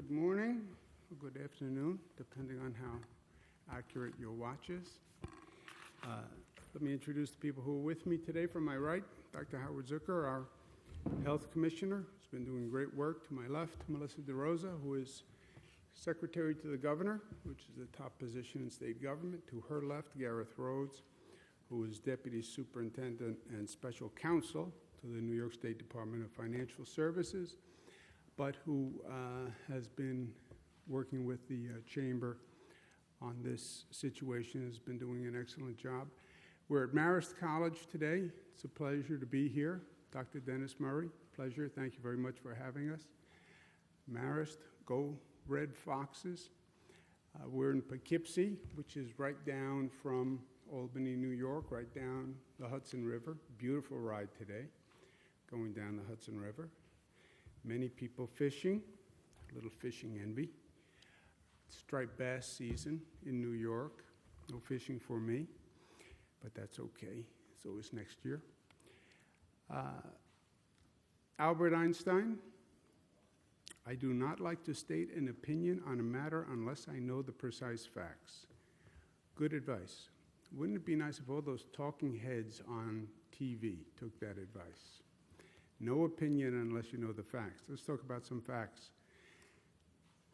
Good morning, or good afternoon, depending on how accurate your watch is. Let me introduce the people who are with me today. From my right, Dr. Howard Zucker, our Health Commissioner, who's been doing great work. To my left, Melissa DeRosa, who is Secretary to the Governor, which is the top position in state government. To her left, Gareth Rhodes, who is Deputy Superintendent and Special Counsel to the New York State Department of Financial Services, but who has been working with the Chamber on this situation, has been doing an excellent job. We're at Marist College today. It's a pleasure to be here. Dr. Dennis Murray, pleasure. Thank you very much for having us. Marist, go Red Foxes. We're in Poughkeepsie, which is right down from Albany, New York, right down the Hudson River. Beautiful ride today, going down the Hudson River. Many people fishing, a little fishing envy. Striped bass season in New York. No fishing for me, but that's okay. It's always next year. Albert Einstein, I do not like to state an opinion on a matter unless I know the precise facts. Good advice. Wouldn't it be nice if all those talking heads on TV took that advice? No opinion unless you know the facts. Let's talk about some facts.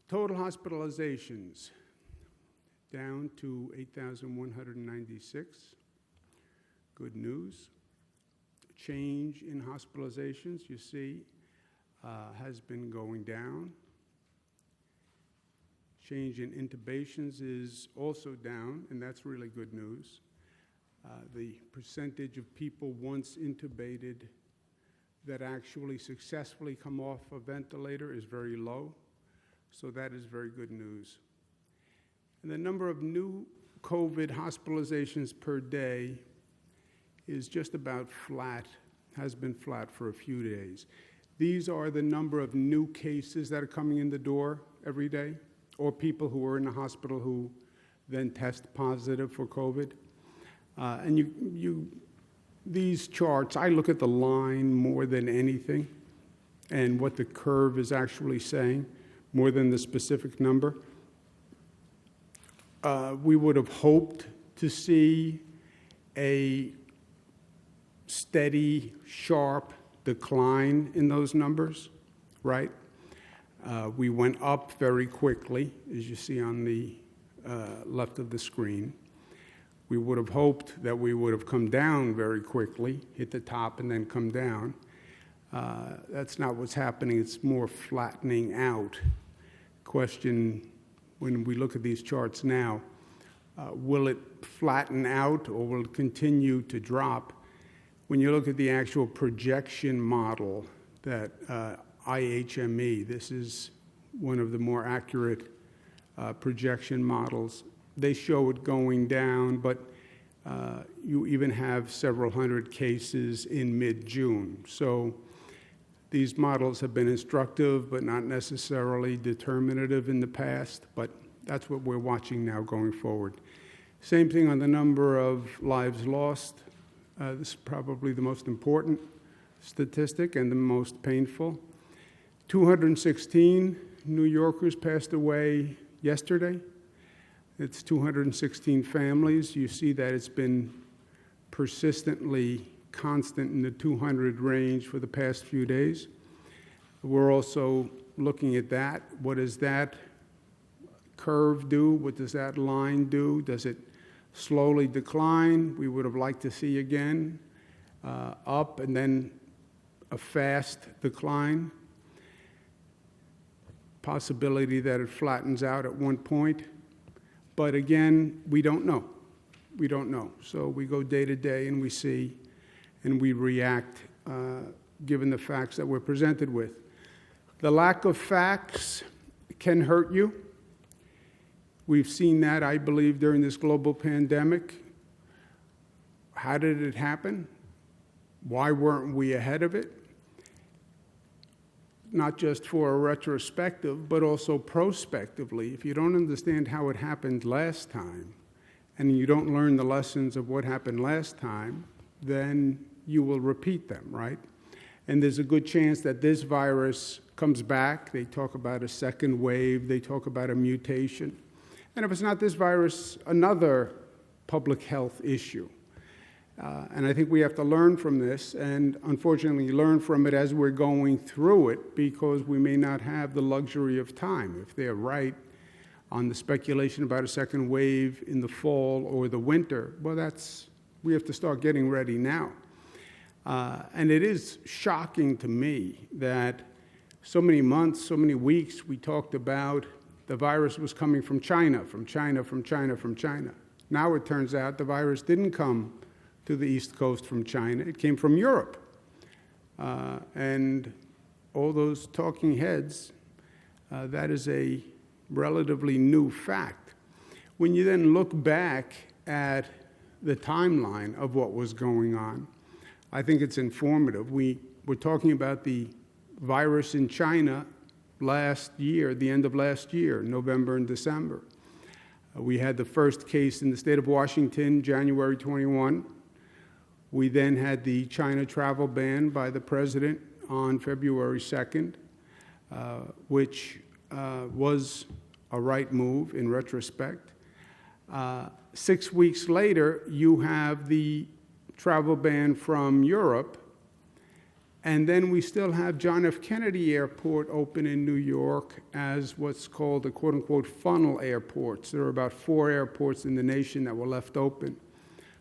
Total hospitalizations down to 8,196. Good news. Change in hospitalizations, you see, has been going down. Change in intubations is also down, and that's really good news. The percentage of people once intubated that actually successfully come off a ventilator is very low, so that is very good news. And the number of new COVID hospitalizations per day is just about flat, has been flat for a few days. These are the number of new cases that are coming in the door every day, or people who are in the hospital who then test positive for COVID. And these charts, I look at the line more than anything and what the curve is actually saying, more than the specific number. We would have hoped to see a steady, sharp decline in those numbers, right? We went up very quickly, as you see on the left of the screen. We would have hoped that we would have come down very quickly, hit the top and then come down. That's not what's happening. It's more flattening out. Question, when we look at these charts now, will it flatten out or will it continue to drop? When you look at the actual projection model that IHME, this is one of the more accurate projection models, they show it going down, but you even have several hundred cases in mid-June. So these models have been instructive, but not necessarily determinative in the past, but that's what we're watching now going forward. Same thing on the number of lives lost. This is probably the most important statistic and the most painful. 216 New Yorkers passed away yesterday. It's 216 families. You see that it's been persistently constant in the 200 range for the past few days. We're also looking at that. What does that curve do? What does that line do? Does it slowly decline? We would have liked to see again up and then a fast decline. Possibility that it flattens out at one point. But again, we don't know. We don't know. So we go day to day and we see and we react given the facts that we're presented with. The lack of facts can hurt you. We've seen that, I believe, during this global pandemic. How did it happen? Why weren't we ahead of it? Not just for a retrospective, but also prospectively. If you don't understand how it happened last time, and you don't learn the lessons of what happened last time, then you will repeat them, right? And there's a good chance that this virus comes back. They talk about a second wave. They talk about a mutation. And if it's not this virus, another public health issue. And I think we have to learn from this, and unfortunately learn from it as we're going through it, because we may not have the luxury of time. If they're right on the speculation about a second wave in the fall or the winter, well, we have to start getting ready now. And it is shocking to me that so many months, so many weeks, we talked about the virus was coming from China, from China, from China, from China. Now it turns out the virus didn't come to the East Coast from China. It came from Europe. And all those talking heads, that is a relatively new fact. When you then look back at the timeline of what was going on, I think it's informative. We were talking about the virus in China last year, the end of last year, November and December. We had the first case in the state of Washington, January 21. We then had the China travel ban by the president on February 2nd, which was a right move in retrospect. 6 weeks later, you have the travel ban from Europe, and then we still have John F. Kennedy Airport open in New York as what's called the quote-unquote funnel airports. There are about 4 airports in the nation that were left open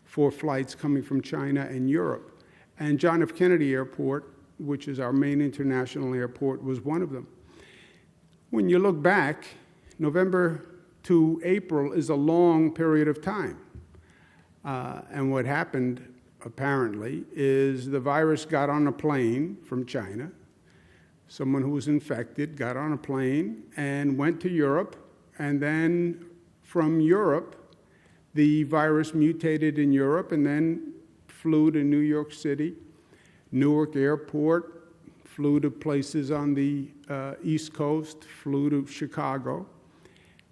for flights coming from China and Europe. And John F. Kennedy Airport, which is our main international airport, was one of them. When you look back, November to April is a long period of time. And what happened, apparently, is the virus got on a plane from China. Someone who was infected got on a plane and went to Europe, and then from Europe, the virus mutated in Europe and then flew to New York City, Newark Airport, flew to places on the East Coast, flew to Chicago.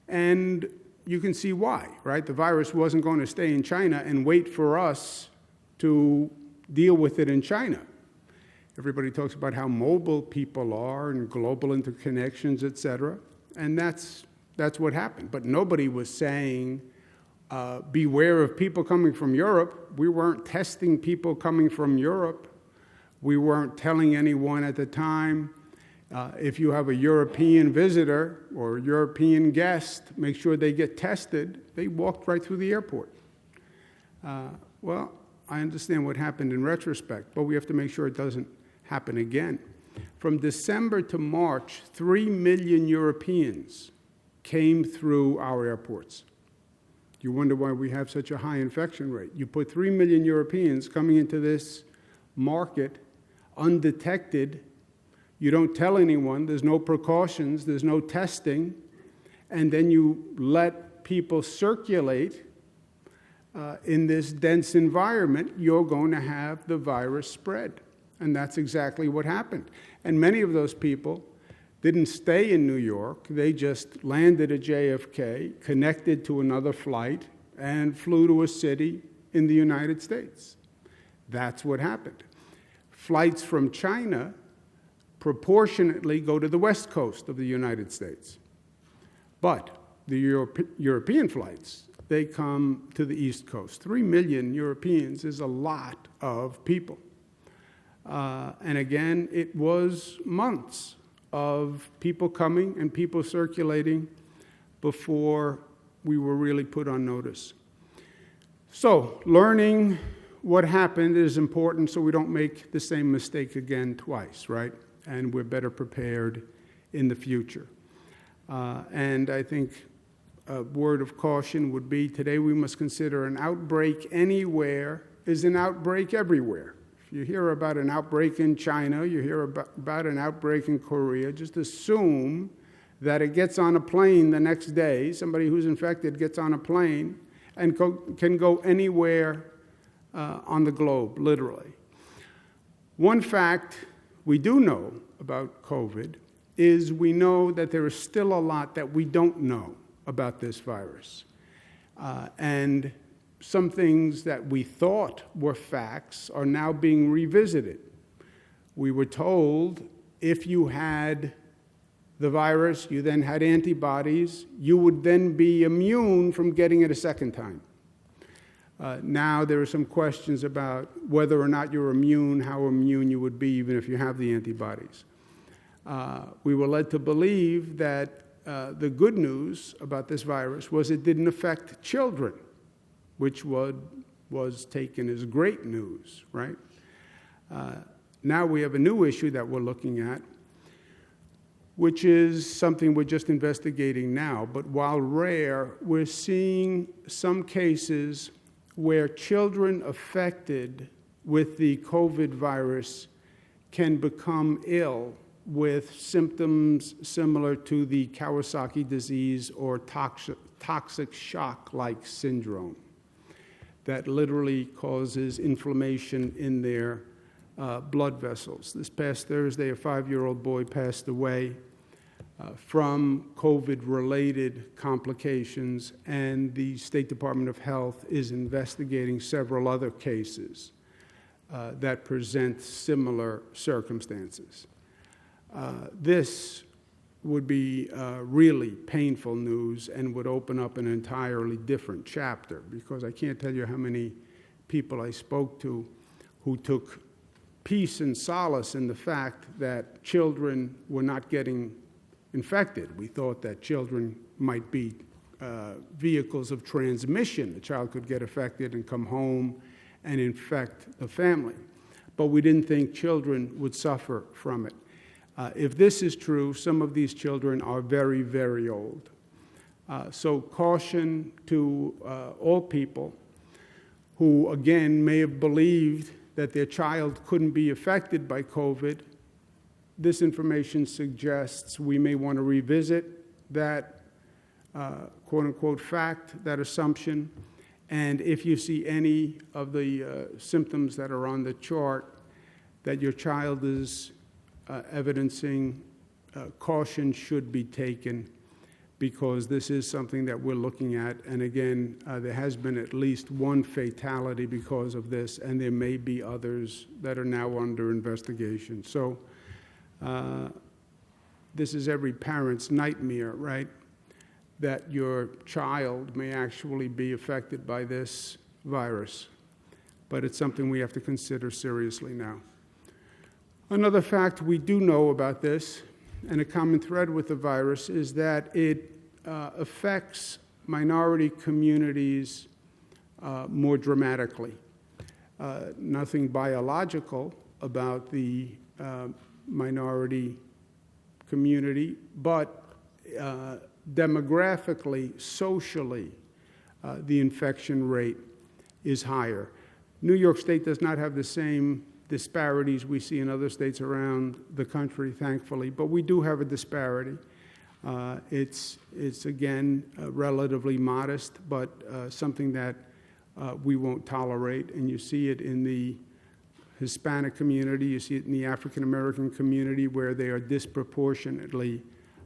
And you can see why, right? The virus wasn't going to stay in China and wait for us to deal with it in China. Everybody talks about how mobile people are and global interconnections, et cetera. And that's what happened. But nobody was saying, beware of people coming from Europe. We weren't testing people coming from Europe. We weren't telling anyone at the time, if you have a European visitor or a European guest, make sure they get tested. They walked right through the airport. Well, I understand what happened in retrospect, but we have to make sure it doesn't happen again. From December to March, 3 million Europeans came through our airports. You wonder why we have such a high infection rate. You put 3 million Europeans coming into this market undetected. You don't tell anyone. There's no precautions. There's no testing. And then you let people circulate in this dense environment. You're going to have the virus spread. And that's exactly what happened. And many of those people didn't stay in New York. They just landed at JFK, connected to another flight, and flew to a city in the United States. That's what happened. Flights from China proportionately go to the west coast of the United States. But the European flights, they come to the East Coast. 3 million Europeans is a lot of people. And again, it was months of people coming and people circulating before we were really put on notice. So learning what happened is important so we don't make the same mistake again twice, right? And we're better prepared in the future. And I think a word of caution would be today we must consider an outbreak anywhere is an outbreak everywhere. If you hear about an outbreak in China, you hear about an outbreak in Korea, just assume that it gets on a plane the next day, somebody who's infected gets on a plane and can go anywhere on the globe, literally. One fact we do know about COVID is we know that there is still a lot that we don't know about this virus. And some things that we thought were facts are now being revisited. We were told if you had the virus, you then had antibodies, you would then be immune from getting it a second time. Now there are some questions about whether or not you're immune, how immune you would be even if you have the antibodies. We were led to believe that the good news about this virus was it didn't affect children, which was taken as great news, right? Now we have a new issue that we're looking at, which is something we're just investigating now. But while rare, we're seeing some cases where children affected with the COVID virus can become ill with symptoms similar to the Kawasaki disease or toxic shock-like syndrome that literally causes inflammation in their blood vessels. This past Thursday, a 5-year-old boy passed away from COVID-related complications, and the State Department of Health is investigating several other cases that present similar circumstances. This would be really painful news and would open up an entirely different chapter, because I can't tell you how many people I spoke to who took peace and solace in the fact that children were not getting infected. We thought that children might be vehicles of transmission. The child could get affected and come home and infect the family. But we didn't think children would suffer from it. If this is true, some of these children are very, very old. So caution to all people who, again, may have believed that their child couldn't be affected by COVID. This information suggests we may want to revisit that quote-unquote fact, that assumption. And if you see any of the symptoms that are on the chart that your child is evidencing, caution should be taken, because this is something that we're looking at. And again, there has been at least one fatality because of this, and there may be others that are now under investigation. So this is every parent's nightmare, right? That your child may actually be affected by this virus. But it's something we have to consider seriously now. Another fact we do know about this, and a common thread with the virus, is that it affects minority communities more dramatically. Nothing biological about the minority community, but demographically, socially, the infection rate is higher. New York State does not have the same disparities we see in other states around the country, thankfully, but we do have a disparity. It's again, relatively modest, but something that we won't tolerate, and you see it in the Hispanic community, you see it in the African American community, where they are disproportionately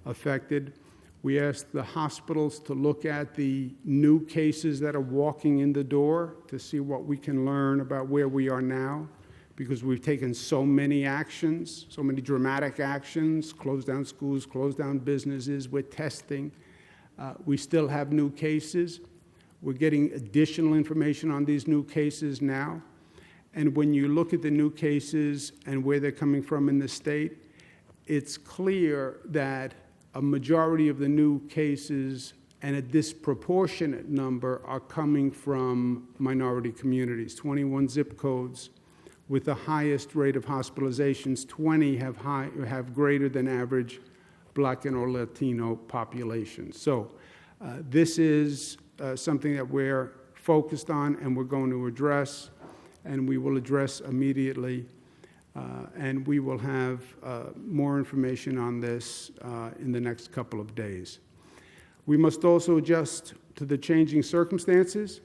affected. We asked the hospitals to look at the new cases that are walking in the door to see what we can learn about where we are now, because we've taken so many actions, so many dramatic actions, closed down schools, closed down businesses, we're testing. We still have new cases. We're getting additional information on these new cases now. And when you look at the new cases and where they're coming from in the state, it's clear that a majority of the new cases and a disproportionate number are coming from minority communities. 21 zip codes with the highest rate of hospitalizations, 20 have greater than average Black and or Latino populations. So this is something that we're focused on and we're going to address, and we will address immediately. And we will have more information on this in the next couple of days. We must also adjust to the changing circumstances.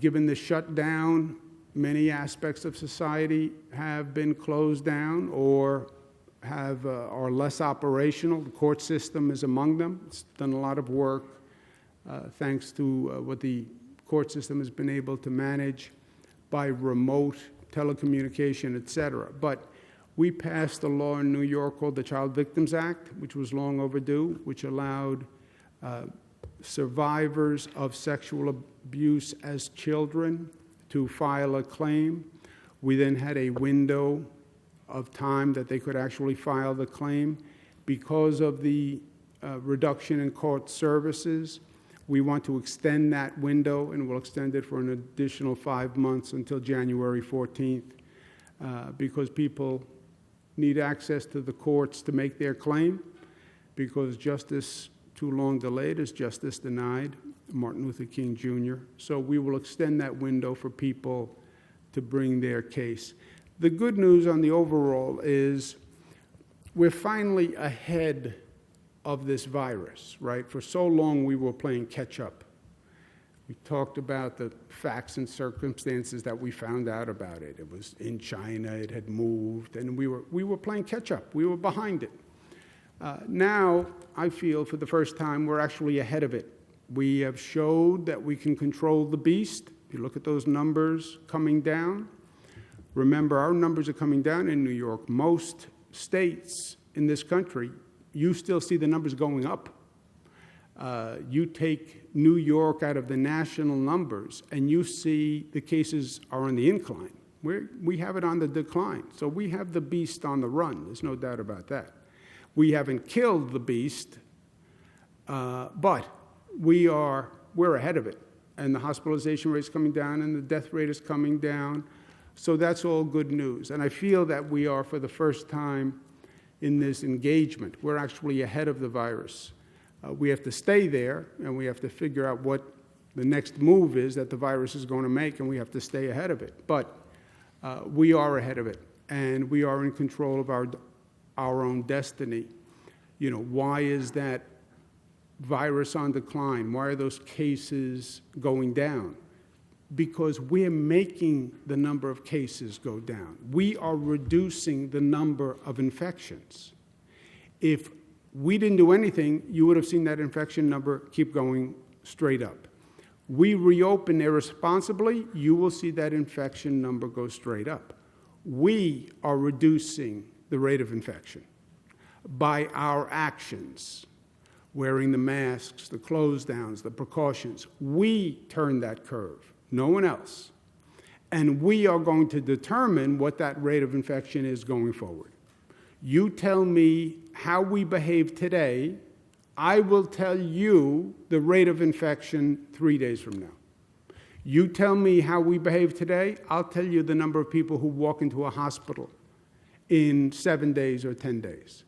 Given the shutdown, many aspects of society have been closed down or are less operational. The court system is among them. It's done a lot of work thanks to what the court system has been able to manage by remote telecommunication, et cetera. But We passed a law in New York called the Child Victims Act, which was long overdue, which allowed survivors of sexual abuse as children to file a claim. We then had a window of time that they could actually file the claim. Because of the reduction in court services, we want to extend that window, and we'll extend it for an additional 5 months until January 14th, because people need access to the courts to make their claim, because justice too long delayed is justice denied, Martin Luther King Jr. So we will extend that window for people to bring their case. The good news on the overall is we're finally ahead of this virus, right? For so long we were playing catch up. We talked about the facts and circumstances that we found out about it. It was in China, it had moved, and we were playing catch up. We were behind it. Now, I feel for the first time we're actually ahead of it. We have showed that we can control the beast. If you look at those numbers coming down, remember our numbers are coming down in New York. Most states in this country, you still see the numbers going up. You take New York out of the national numbers, and you see the cases are on the incline. We have it on the decline. So we have the beast on the run. There's no doubt about that. We haven't killed the beast, but we're ahead of it. And the hospitalization rate is coming down, and the death rate is coming down. So that's all good news. And I feel that we are, for the first time in this engagement, we're actually ahead of the virus. We have to stay there, and we have to figure out what the next move is that the virus is going to make, and we have to stay ahead of it. But we are ahead of it, and we are in control of our own destiny. You know, why is that virus on decline? Why are those cases going down? Because we're making the number of cases go down. We are reducing the number of infections. If we didn't do anything, you would have seen that infection number keep going straight up. We reopen irresponsibly, you will see that infection number go straight up. We are reducing the rate of infection by our actions, wearing the masks, the close downs, the precautions. We turn that curve, no one else. And we are going to determine what that rate of infection is going forward. You tell me how we behave today, I will tell you the rate of infection 3 days from now. You tell me how we behave today, I'll tell you the number of people who walk into a hospital in 7 days or 10 days.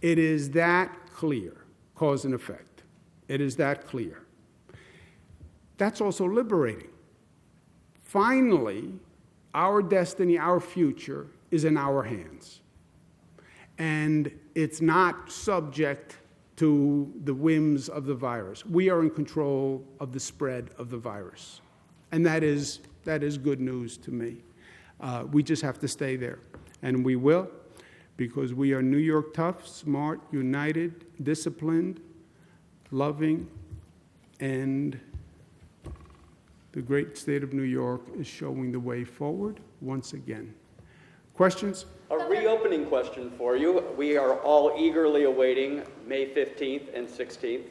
It is that clear, cause and effect. It is that clear. That's also liberating. Finally, our destiny, our future is in our hands. And it's not subject to the whims of the virus. We are in control of the spread of the virus. And that is good news to me. We just have to stay there. And we will, because we are New York tough, smart, united, disciplined, loving, and the great state of New York is showing the way forward once again. Questions? A reopening question for you. We are all eagerly awaiting May 15th and 16th.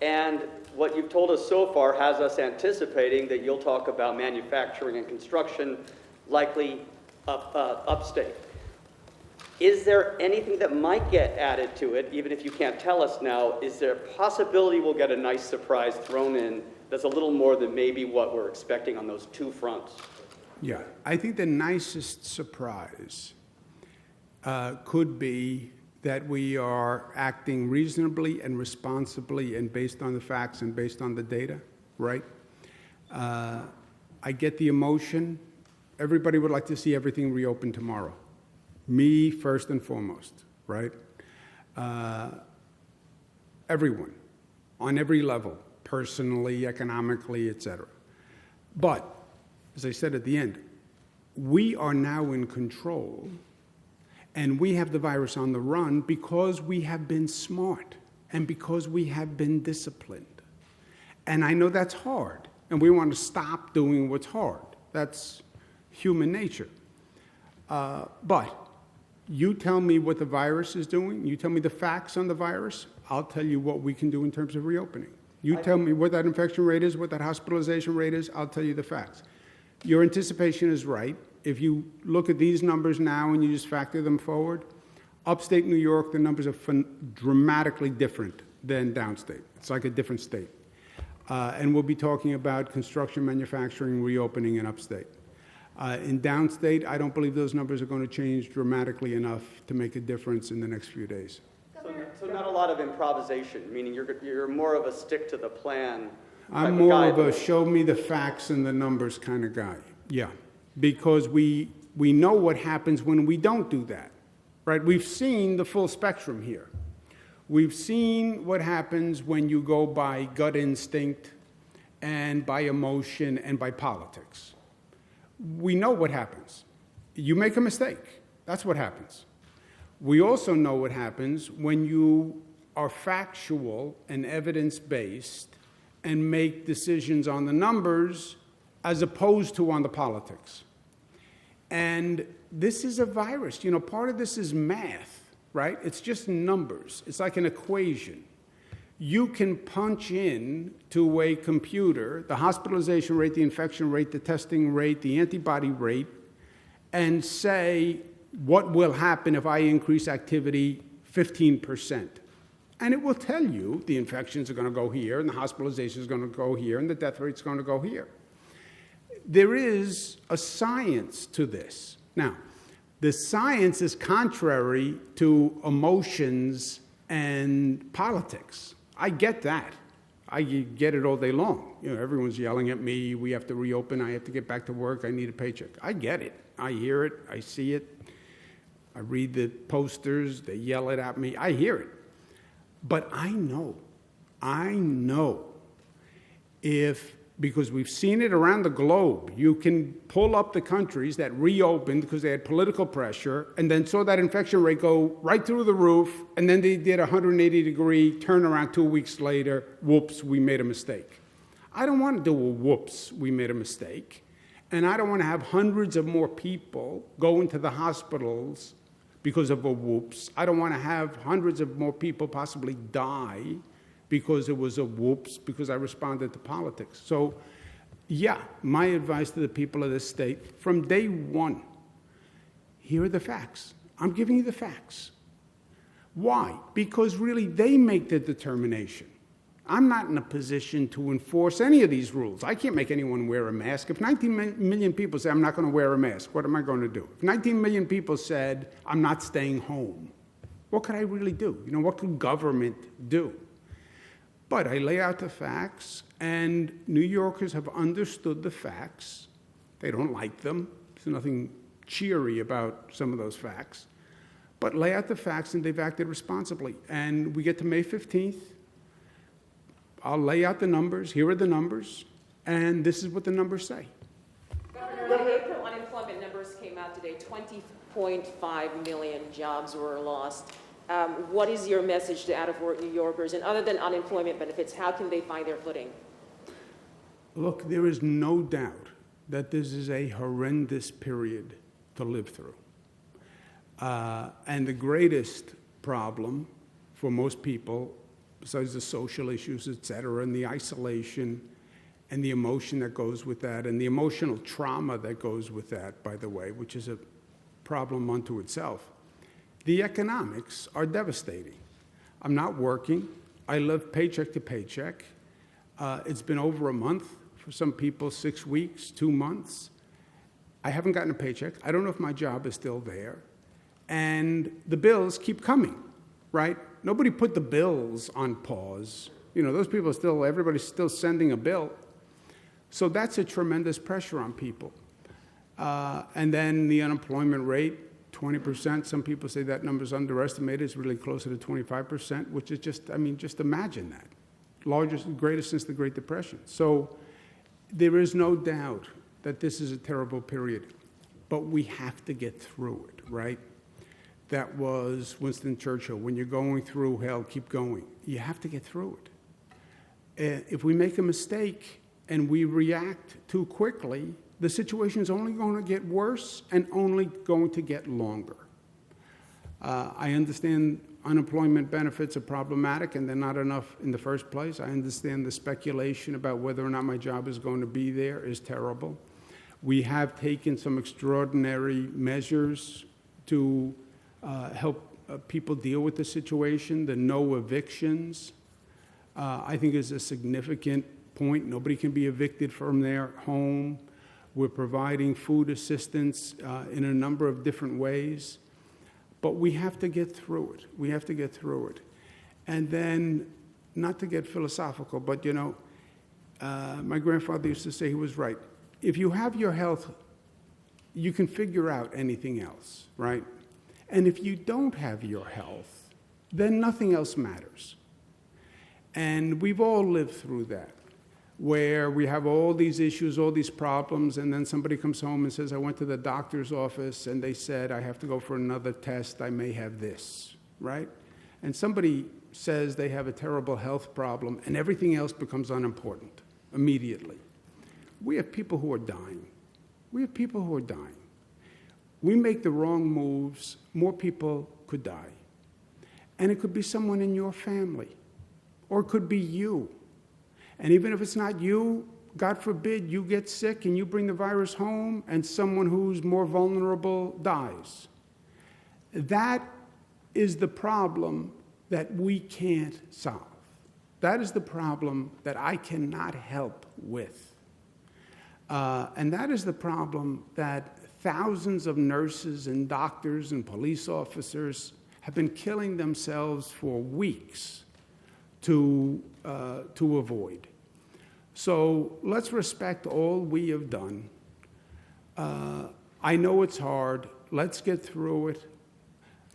And what you've told us so far has us anticipating that you'll talk about manufacturing and construction, likely upstate. Is there anything that might get added to it, even if you can't tell us now? Is there a possibility we'll get a nice surprise thrown in that's a little more than maybe what we're expecting on those two fronts? Yeah, I think the nicest surprise could be that we are acting reasonably and responsibly and based on the facts and based on the data, right? I get the emotion. Everybody would like to see everything reopen tomorrow. Me first and foremost, right? Everyone, on every level, personally, economically, et cetera. But, as I said at the end, we are now in control, and we have the virus on the run because we have been smart and because we have been disciplined. And I know that's hard, and we want to stop doing what's hard. That's human nature. But You tell me what the virus is doing. You tell me the facts on the virus. I'll tell you what we can do in terms of reopening. You tell me what that infection rate is, what that hospitalization rate is. I'll tell you the facts. Your anticipation is right. If you look at these numbers now and you just factor them forward, upstate New York, the numbers are dramatically different than downstate. It's like a different state. And we'll be talking about construction, manufacturing, reopening in upstate. In downstate, I don't believe those numbers are going to change dramatically enough to make a difference in the next few days. So not a lot of improvisation, meaning you're more of a stick to the plan. I'm more of a show me the facts and the numbers kind of guy. Yeah, because we know what happens when we don't do that, right? We've seen the full spectrum here. We've seen what happens when you go by gut instinct and by emotion and by politics. We know what happens. You make a mistake. That's what happens. We also know what happens when you are factual and evidence-based and make decisions on the numbers as opposed to on the politics. And this is a virus. You know, part of this is math, right? It's just numbers. It's like an equation. You can punch in to a computer the hospitalization rate, the infection rate, the testing rate, the antibody rate, and say, what will happen if I increase activity 15%? And it will tell you the infections are going to go here, and the hospitalization is going to go here, and the death rate is going to go here. There is a science to this. Now, the science is contrary to emotions and politics. I get that. I get it all day long. You know, everyone's yelling at me, we have to reopen, I have to get back to work, I need a paycheck. I get it. I hear it, I see it. I read the posters, they yell it at me, I hear it. But I know because we've seen it around the globe, you can pull up the countries that reopened because they had political pressure and then saw that infection rate go right through the roof, and then they did a 180-degree turnaround 2 weeks later, whoops, we made a mistake. I don't want to do a whoops, we made a mistake, and I don't want to have hundreds of more people go into the hospitals because of a whoops. I don't want to have hundreds of more people possibly die because it was a whoops, because I responded to politics. So, yeah, my advice to the people of this state, from day one, here are the facts. I'm giving you the facts. Why? Because really they make the determination. I'm not in a position to enforce any of these rules. I can't make anyone wear a mask. If 19 million people say I'm not going to wear a mask, what am I going to do? If 19 million people said I'm not staying home, what could I really do? You know, what could government do? But I lay out the facts, and New Yorkers have understood the facts. They don't like them. There's nothing cheery about some of those facts. But lay out the facts, and they've acted responsibly. And we get to May 15th. I'll lay out the numbers. Here are the numbers. And this is what the numbers say. Governor, the April unemployment numbers came out today. 20.5 million jobs were lost. What is your message to out-of-work New Yorkers? And other than unemployment benefits, how can they find their footing? Look, there is no doubt that this is a horrendous period to live through. And the greatest problem for most people, besides the social issues, et cetera, and the isolation and the emotion that goes with that, and the emotional trauma that goes with that, by the way, which is a problem unto itself, the economics are devastating. I'm not working. I live paycheck to paycheck. It's been over a month. For some people, 6 weeks, 2 months. I haven't gotten a paycheck. I don't know if my job is still there. And the bills keep coming, right? Nobody put the bills on pause. You know, those people are still, everybody's still sending a bill. So that's a tremendous pressure on people. And then the unemployment rate, 20%. Some people say that number's underestimated. It's really closer to 25%, which is just, I mean, just imagine that. Largest, greatest since the Great Depression. So there is no doubt that this is a terrible period, but we have to get through it, right? That was Winston Churchill. When you're going through hell, keep going. You have to get through it. If we make a mistake and we react too quickly, the situation is only going to get worse and only going to get longer. I understand unemployment benefits are problematic and they're not enough in the first place. I understand the speculation about whether or not my job is going to be there is terrible. We have taken some extraordinary measures to help people deal with the situation. The no evictions, I think, is a significant point. Nobody can be evicted from their home. We're providing food assistance in a number of different ways. But we have to get through it. We have to get through it. And then, not to get philosophical, but my grandfather used to say he was right. If you have your health, you can figure out anything else, right? And if you don't have your health, then nothing else matters. And we've all lived through that, where we have all these issues, all these problems, and then somebody comes home and says, I went to the doctor's office and they said I have to go for another test, I may have this, right? And somebody says they have a terrible health problem and everything else becomes unimportant immediately. We have people who are dying. We have people who are dying. We make the wrong moves, more people could die. And it could be someone in your family, or it could be you. And even if it's not you, God forbid, you get sick and you bring the virus home and someone who's more vulnerable dies. That is the problem that we can't solve. That is the problem that I cannot help with. And that is the problem that thousands of nurses and doctors and police officers have been killing themselves for weeks to avoid. So let's respect all we have done. I know it's hard. Let's get through it.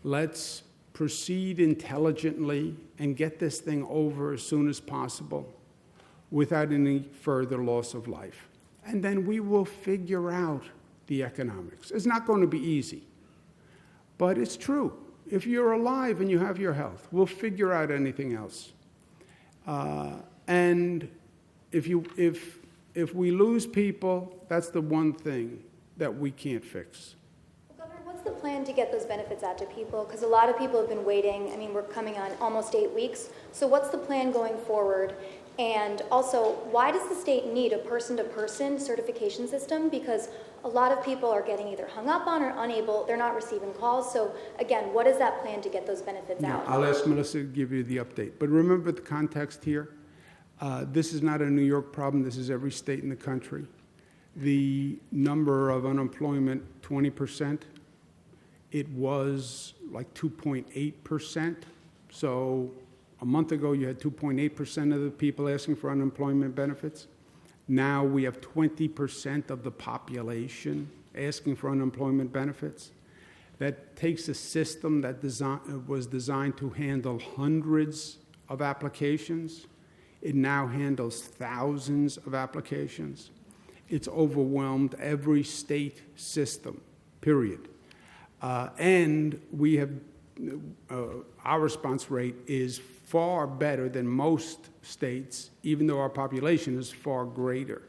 Let's proceed intelligently and get this thing over as soon as possible without any further loss of life. And then we will figure out the economics. It's not going to be easy, but it's true. If you're alive and you have your health, we'll figure out anything else. And if we lose people, that's the one thing that we can't fix. Well, Governor, what's the plan to get those benefits out to people? Because a lot of people have been waiting. I mean, we're coming on almost 8 weeks. So what's the plan going forward? And also, why does the state need a person-to-person certification system? Because a lot of people are getting either hung up on or unable, they're not receiving calls. So again, what is that plan to get those benefits out? I'll ask Melissa to give you the update. But remember the context here. This is not a New York problem. This is every state in the country. The number of unemployment, 20%. It was like 2.8%. So a month ago, you had 2.8% of the people asking for unemployment benefits. Now we have 20% of the population asking for unemployment benefits. That takes a system that was designed to handle hundreds of applications. It now handles thousands of applications. It's overwhelmed every state system, period. And we have, our response rate is far better than most states, even though our population is far greater.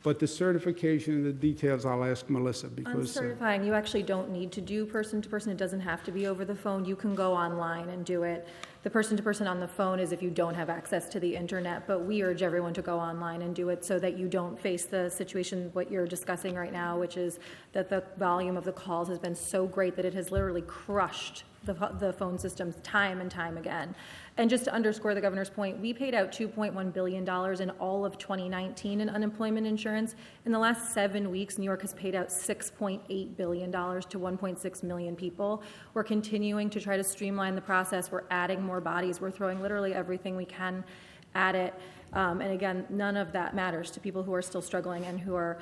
But the certification and the details, I'll ask Melissa, because on certifying, you actually don't need to do person-to-person. It doesn't have to be over the phone. You can go online and do it. The person-to-person on the phone is if you don't have access to the internet, but we urge everyone to go online and do it so that you don't face the situation, what you're discussing right now, which is that the volume of the calls has been so great that it has literally crushed the phone systems time and time again. And just to underscore the governor's point, we paid out $2.1 billion in all of 2019 in unemployment insurance. In the last 7 weeks, New York has paid out $6.8 billion to 1.6 million people. We're continuing to try to streamline the process. We're adding more bodies. We're throwing literally everything we can at it. And again, none of that matters to people who are still struggling and who are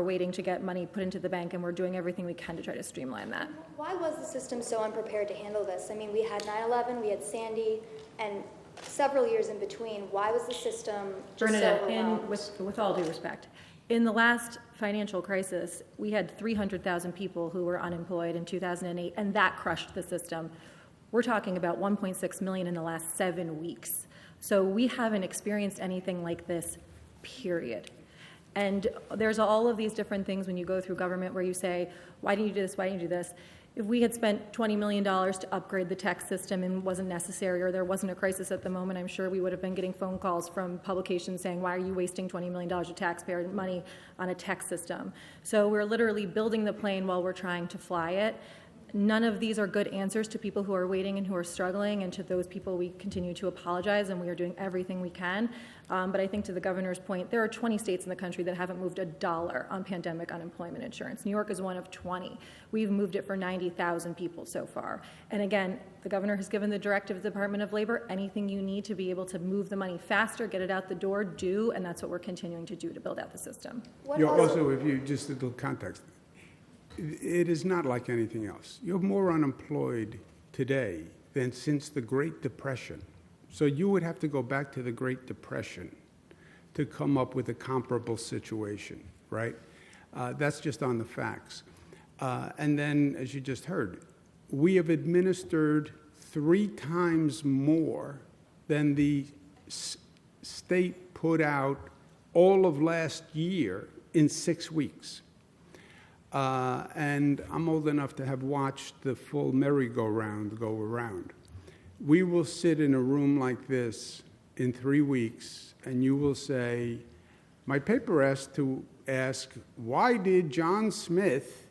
waiting to get money put into the bank, and we're doing everything we can to try to streamline that. Why was the system so unprepared to handle this? I mean, we had 9/11, we had Sandy, and several years in between. Why was the system just so overwhelmed? With all due respect, in the last financial crisis, we had 300,000 people who were unemployed in 2008, and that crushed the system. We're talking about 1.6 million in the last 7 weeks. So we haven't experienced anything like this, period. And there's all of these different things when you go through government where you say, why didn't you do this, why didn't you do this? If we had spent $20 million to upgrade the tech system and wasn't necessary, or there wasn't a crisis at the moment, I'm sure we would have been getting phone calls from publications saying, why are you wasting $20 million of taxpayer money on a tech system? So we're literally building the plane while we're trying to fly it. None of these are good answers to people who are waiting and who are struggling, and to those people we continue to apologize, and we are doing everything we can. But I think to the governor's point, there are 20 states in the country that haven't moved $1 on pandemic unemployment insurance. New York is one of 20. We've moved it for 90,000 people so far. And again, the governor has given the directive to the Department of Labor, anything you need to be able to move the money faster, get it out the door, do, and that's what we're continuing to do to build out the system. Also, if you just a little context, it is not like anything else. You're more unemployed today than since the Great Depression. So you would have to go back to the Great Depression to come up with a comparable situation, right? That's just on the facts. And then, as you just heard, we have administered 3 times more than the state put out all of last year in 6 weeks. And I'm old enough to have watched the full merry-go-round go around. We will sit in a room like this in 3 weeks, and you will say, my paper asked to ask, why did John Smith,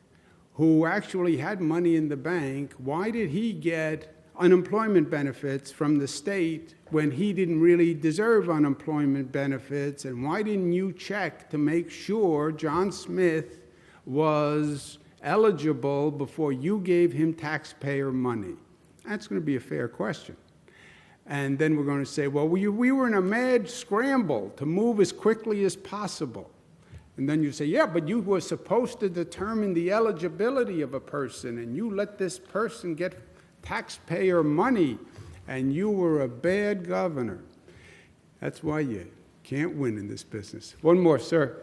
who actually had money in the bank, why did he get unemployment benefits from the state when he didn't really deserve unemployment benefits? And why didn't you check to make sure John Smith was eligible before you gave him taxpayer money? That's going to be a fair question. And then we're going to say, well, we were in a mad scramble to move as quickly as possible. And then you say, yeah, but you were supposed to determine the eligibility of a person, and you let this person get taxpayer money, and you were a bad governor. That's why you can't win in this business. One more, sir.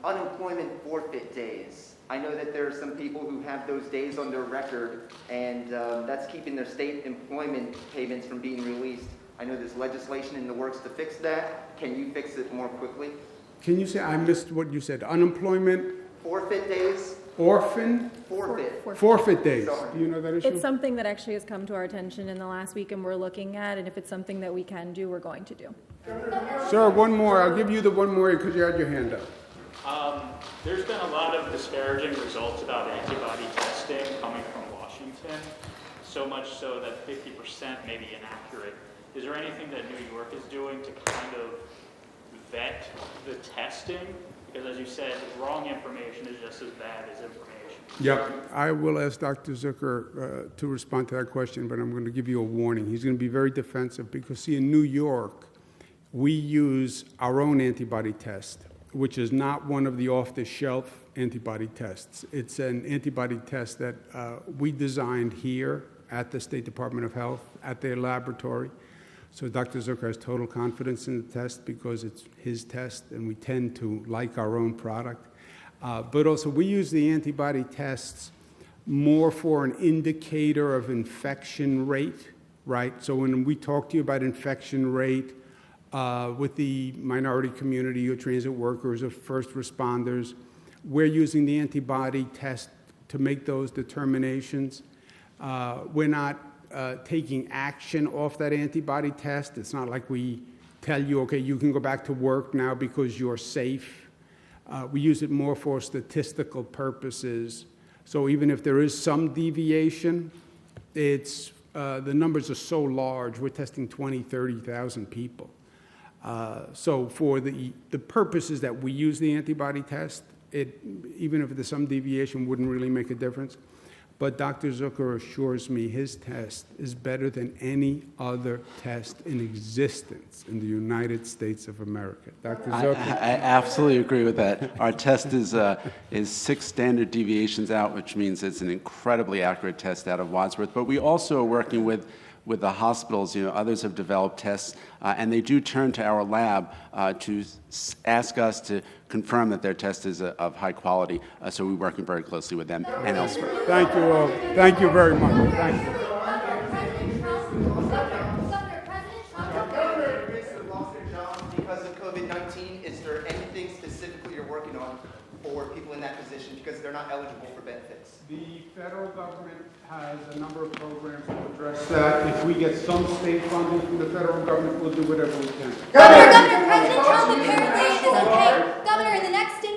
Unemployment forfeit days. I know that there are some people who have those days on their record, and that's keeping their state employment payments from being released. I know there's legislation in the works to fix that. Can you fix it more quickly? Can you say, I missed what you said, unemployment? Forfeit days? Orphan? Forfeit. Forfeit days. Sorry. Do you know that issue? It's something that actually has come to our attention in the last week, and we're looking at, and if it's something that we can do, we're going to do. Sir, one more. I'll give you the one more because you had your hand up. There's been a lot of disparaging results about antibody testing coming from Washington, so much so that 50% may be inaccurate. Is there anything that New York is doing to kind of vet the testing? Because as you said, wrong information is just as bad as information. Yep. I will ask Dr. Zucker to respond to that question, but I'm going to give you a warning. He's going to be very defensive because, see, in New York, we use our own antibody test, which is not one of the off-the-shelf antibody tests. It's an antibody test that we designed here at the State Department of Health, at their laboratory. So Dr. Zucker has total confidence in the test because it's his test, and we tend to like our own product. But also, we use the antibody tests more for an indicator of infection rate, right? So when we talk to you about infection rate, with the minority community or transit workers or first responders, we're using the antibody test to make those determinations. We're not taking action off that antibody test. It's not like we tell you, okay, you can go back to work now because you're safe. We use it more for statistical purposes. So even if there is some deviation, it's the numbers are so large. We're testing 20, 30,000 people. So for the purposes that we use the antibody test, even if there's some deviation, wouldn't really make a difference. But Dr. Zucker assures me his test is better than any other test in existence in the United States of America. Dr. Zucker? I absolutely agree with that. Our test is 6 standard deviations out, which means it's an incredibly accurate test out of Wadsworth. But we also are working with the hospitals. You know, others have developed tests, and they do turn to our lab to ask us to confirm that their test is of high quality. So we're working very closely with them and elsewhere. Thank you all. Thank you very much. Thank you. Because of COVID-19, is there anything specifically you're working on for people in that position because they're not eligible for benefits? The federal government has a number of programs to address that. If we get some state funding from the federal government, we'll do whatever we can. Governor, President Trump apparently is okay. Governor, in the next state